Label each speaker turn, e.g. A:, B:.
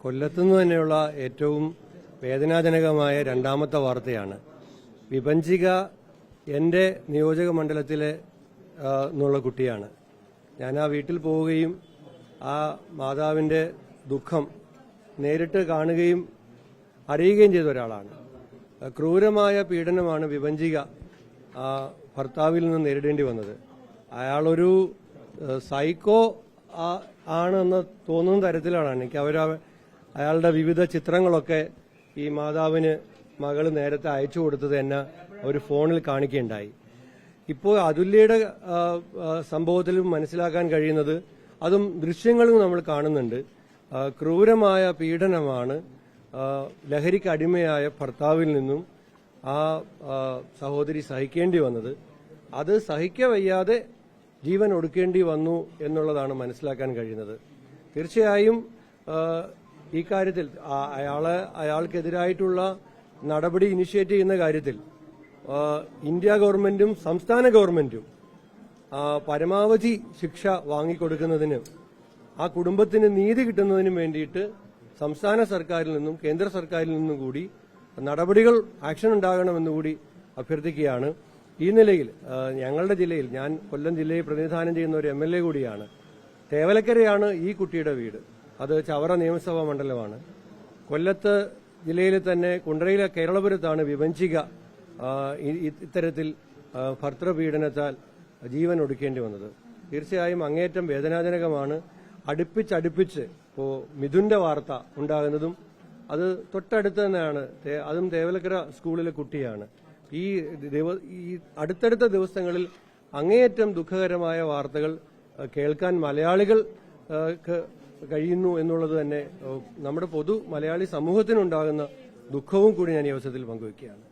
A: കൊല്ലത്തുനിന്ന് തന്നെയുള്ള ഏറ്റവും വേദനാജനകമായ രണ്ടാമത്തെ വാർത്തയാണ്. വിഭജിക എൻ്റെ നിയോജക മണ്ഡലത്തിലെ എന്നുള്ള കുട്ടിയാണ്. ഞാൻ ആ വീട്ടിൽ പോവുകയും ആ മാതാവിൻ്റെ ദുഃഖം നേരിട്ട് കാണുകയും അറിയുകയും ചെയ്ത ഒരാളാണ്. ക്രൂരമായ പീഡനമാണ് വിഭജിക ഭർത്താവിൽ നിന്ന് നേരിടേണ്ടി വന്നത്. അയാളൊരു സൈക്കോ ആണെന്ന് തോന്നുന്ന തരത്തിലാണ്. എനിക്ക് അയാളുടെ വിവിധ ചിത്രങ്ങളൊക്കെ ഈ മാതാവിന് മകള് നേരത്തെ അയച്ചു കൊടുത്തത് എന്നെ ഒരു ഫോണിൽ കാണിക്കുകയുണ്ടായി. ഇപ്പോൾ അതുല്യയുടെ സംഭവത്തിലും മനസ്സിലാക്കാൻ കഴിയുന്നത്, അതും ദൃശ്യങ്ങളും നമ്മൾ കാണുന്നുണ്ട്, ക്രൂരമായ പീഡനമാണ് ലഹരിക്ക് അടിമയായ ഭർത്താവിൽ നിന്നും ആ സഹോദരി സഹിക്കേണ്ടി വന്നത്. അത് സഹിക്കവയ്യാതെ ജീവൻ ഒടുക്കേണ്ടി വന്നു എന്നുള്ളതാണ് മനസ്സിലാക്കാൻ കഴിയുന്നത്. തീർച്ചയായും ഈ കാര്യത്തിൽ അയാൾക്കെതിരായിട്ടുള്ള നടപടി ഇനിഷ്യേറ്റ് ചെയ്യുന്ന കാര്യത്തിൽ ഇന്ത്യ ഗവൺമെന്റും സംസ്ഥാന ഗവൺമെന്റും പരമാവധി ശിക്ഷ വാങ്ങിക്കൊടുക്കുന്നതിന്, ആ കുടുംബത്തിന് നീതി കിട്ടുന്നതിനും വേണ്ടിയിട്ട് സംസ്ഥാന സർക്കാരിൽ നിന്നും കേന്ദ്ര സർക്കാരിൽ നിന്നും കൂടി നടപടികൾ, ആക്ഷൻ ഉണ്ടാകണമെന്നുകൂടി അഭ്യർത്ഥിക്കുകയാണ്. ഈ നിലയിൽ ഞങ്ങളുടെ ജില്ലയിൽ, ഞാൻ കൊല്ലം ജില്ലയെ പ്രതിനിധാനം ചെയ്യുന്ന ഒരു MLA കൂടിയാണ്. തേവലക്കരയാണ് ഈ കുട്ടിയുടെ വീട്. അത് ചവറ നിയമസഭാ മണ്ഡലമാണ്. കൊല്ലത്ത് ജില്ലയിലെ തന്നെ കുണ്ടറയിലെ കേരളപുരത്താണ് വിഭജിക ഇത്തരത്തിൽ ഭർത്തൃപീഡനത്താൽ ജീവൻ ഒടുക്കേണ്ടി വന്നത്. തീർച്ചയായും അങ്ങേയറ്റം വേദനാജനകമാണ്. അടുപ്പിച്ച് ഇപ്പോൾ മിഥുന്റെ വാർത്ത ഉണ്ടാകുന്നതും അത് തൊട്ടടുത്ത് തന്നെയാണ്. അതും തേവലക്കര സ്കൂളിലെ കുട്ടിയാണ്. ഈ അടുത്തടുത്ത ദിവസങ്ങളിൽ അങ്ങേയറ്റം ദുഃഖകരമായ വാർത്തകൾ കേൾക്കാൻ മലയാളികൾക്ക് കഴിയുന്നു എന്നുള്ളത് തന്നെ നമ്മുടെ പൊതു മലയാളി സമൂഹത്തിനുണ്ടാകുന്ന ദുഃഖവും കൂടി ഞാൻ ഈ അവസരത്തിൽ പങ്കുവയ്ക്കുകയാണ്.